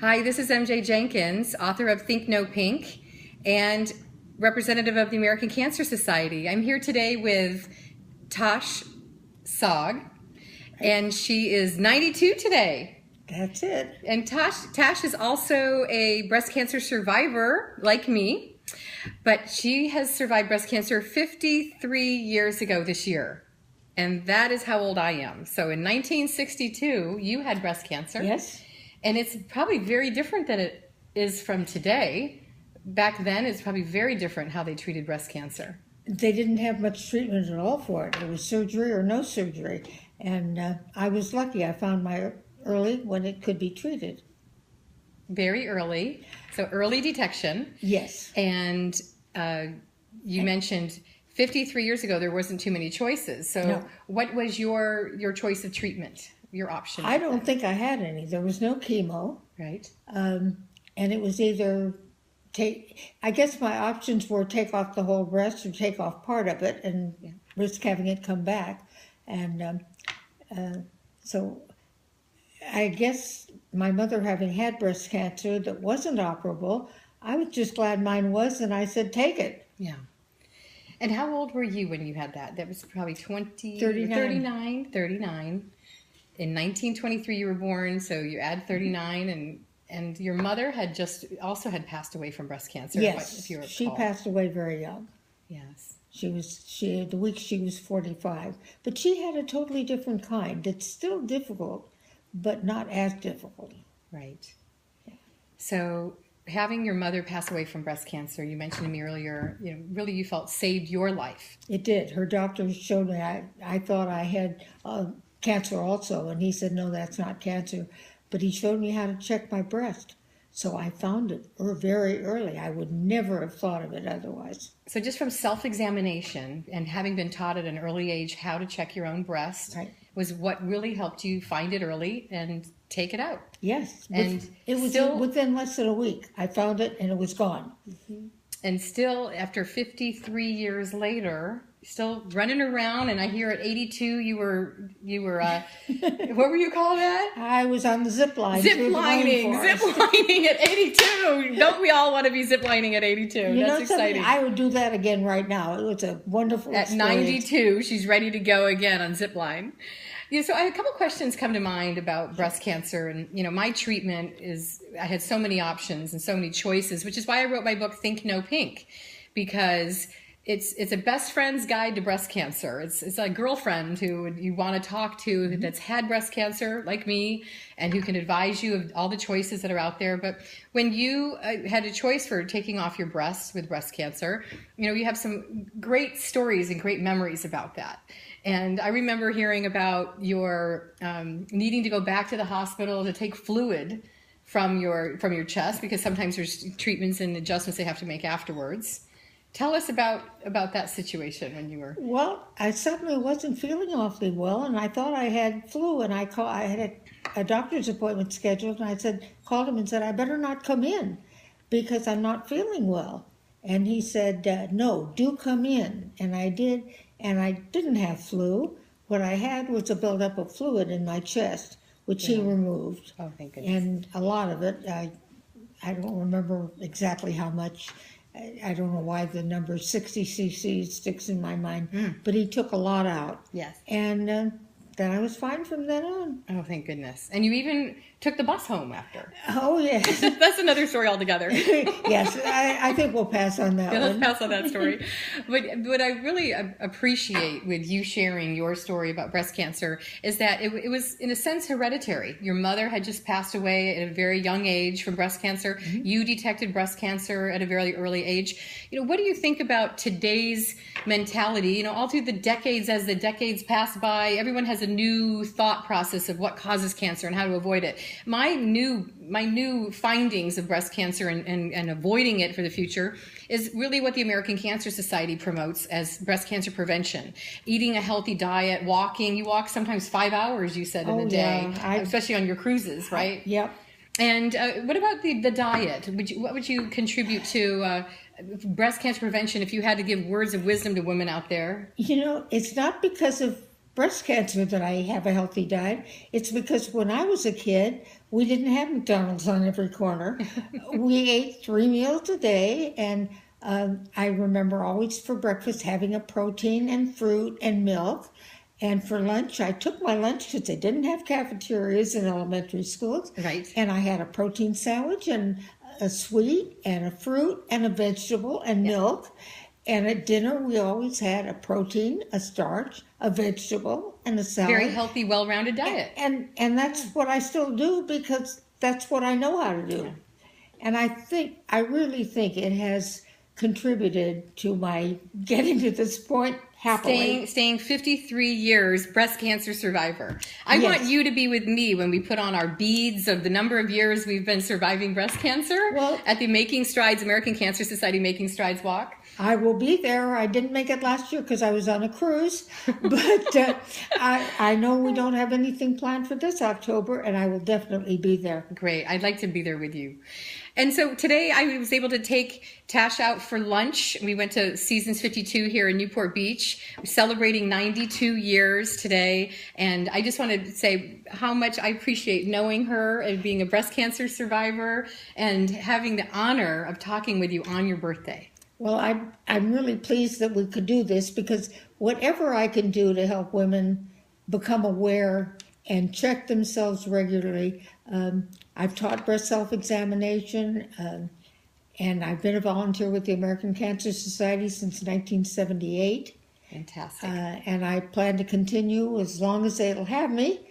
Hi, this is MJ Jenkins, author of Think No Pink and representative of the American Cancer Society. I'm here today with Tash Sogg, and she is 92 today. That's it. And Tash is also a breast cancer survivor like me, but she has survived breast cancer 53 years ago this year. And that is how old I am. So in 1962, you had breast cancer. Yes. And it's probably very different than it is from today. Back then, it's probably very different how they treated breast cancer. They didn't have much treatment at all for it. It was surgery or no surgery. And I was lucky. I found my early when it could be treated. Very early. So early detection. Yes. And you mentioned 53 years ago, there wasn't too many choices. So No. What was your choice of treatment, your option? I don't think I had any. There was no chemo. Right. And it was either I guess my options were take off the whole breast or take off part of it and risk having it come back. And so I guess my mother having had breast cancer that wasn't operable, I was just glad mine was, and I said, take it. Yeah. And how old were you when you had that? That was probably 39. 39. In 1923 you were born, so you add 39, and your mother had also passed away from breast cancer. Yes, if you recall. she passed away very young. Yes. The week she was 45. But she had a totally different kind. It's still difficult, but not as difficult. Right. Yeah. So having your mother pass away from breast cancer, you mentioned to me earlier, really you felt saved your life. It did. Her doctor showed me, I thought I had cancer also, and he said, no, that's not cancer. But he showed me how to check my breast. So I found it very early. I would never have thought of it otherwise. So just from self-examination and having been taught at an early age how to check your own breast was what really helped you find it early and take it out. Yes. And it was within less than a week. I found it and it was gone. Mm-hmm. And still, after 53 years later, still running around, and I hear at 82 you were what were you called that? I was on the zip line. Ziplining at 82. Don't we all want to be ziplining at 82? That's exciting. I would do that again right now. It was a wonderful experience. At 92, she's ready to go again on zipline. So I had a couple questions come to mind about breast cancer, and my treatment is I had so many options and so many choices, which is why I wrote my book Think No Pink, because it's a best friend's guide to breast cancer. It's a girlfriend who you want to talk to that's had breast cancer like me and who can advise you of all the choices that are out there. But when you had a choice for taking off your breast with breast cancer, you have some great stories and great memories about that. And I remember hearing about your needing to go back to the hospital to take fluid from your chest, because sometimes there's treatments and adjustments they have to make afterwards. Tell us about that situation when you were... Well, I suddenly wasn't feeling awfully well, and I thought I had flu, and I had a doctor's appointment scheduled, and I called him and said, I better not come in because I'm not feeling well. And he said, no, do come in. And I did, and I didn't have flu. What I had was a buildup of fluid in my chest, which he removed. Oh, thank goodness. And a lot of it, I don't remember exactly how much. I don't know why the number 60 cc sticks in my mind, but he took a lot out. Yes. And then I was fine from then on. Oh, thank goodness. And you even took the bus home after. Oh, yes. That's another story altogether. Yes, I think we'll pass on that one. Let's pass on that story. But what I really appreciate with you sharing your story about breast cancer is that it was, in a sense, hereditary. Your mother had just passed away at a very young age from breast cancer. Mm-hmm. You detected breast cancer at a very early age. What do you think about today's mentality? All through the decades, as the decades pass by, everyone has a new thought process of what causes cancer and how to avoid it. My new findings of breast cancer and avoiding it for the future is really what the American Cancer Society promotes as breast cancer prevention. Eating a healthy diet, walking. You walk sometimes 5 hours, you said, in the day, especially on your cruises, right? Yep. And what about the diet? What would you contribute to breast cancer prevention if you had to give words of wisdom to women out there? It's not because of breast cancer that I have a healthy diet. It's because when I was a kid, we didn't have McDonald's on every corner. We ate 3 meals a day, and I remember always for breakfast having a protein and fruit and milk. And for lunch, I took my lunch because they didn't have cafeterias in elementary schools. Right. And I had a protein sandwich and a sweet and a fruit and a vegetable and milk. And at dinner, we always had a protein, a starch, a vegetable, and a salad. Very healthy, well-rounded diet. And that's what I still do because that's what I know how to do. Yeah. And I really think it has contributed to my getting to this point happily. Staying 53 years breast cancer survivor. I want you to be with me when we put on our beads of the number of years we've been surviving breast cancer at the Making Strides, American Cancer Society Making Strides Walk. I will be there. I didn't make it last year because I was on a cruise, but I know we don't have anything planned for this October, and I will definitely be there. Great. I'd like to be there with you. And so today I was able to take Tash out for lunch. We went to Seasons 52 here in Newport Beach. We're celebrating 92 years today. And I just wanted to say how much I appreciate knowing her and being a breast cancer survivor and having the honor of talking with you on your birthday. Well, I'm really pleased that we could do this because whatever I can do to help women become aware and check themselves regularly. I've taught breast self-examination, and I've been a volunteer with the American Cancer Society since 1978. Fantastic. And I plan to continue as long as they'll have me.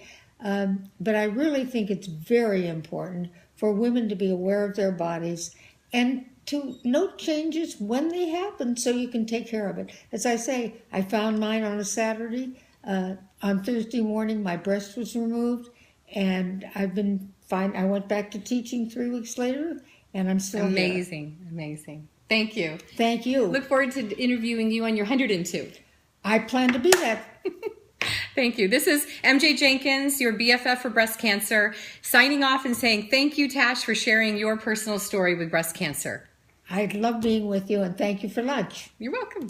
But I really think it's very important for women to be aware of their bodies and to note changes when they happen so you can take care of it. As I say, I found mine on a Saturday. On Thursday morning, my breast was removed, and I've been fine. I went back to teaching 3 weeks later, and I'm still amazing. Thank you. Thank you. Look forward to interviewing you on your 102. I plan to be that. Thank you. This is MJ Jenkins, your BFF for breast cancer, signing off and saying thank you, Tash, for sharing your personal story with breast cancer. I love being with you, and thank you for lunch. You're welcome.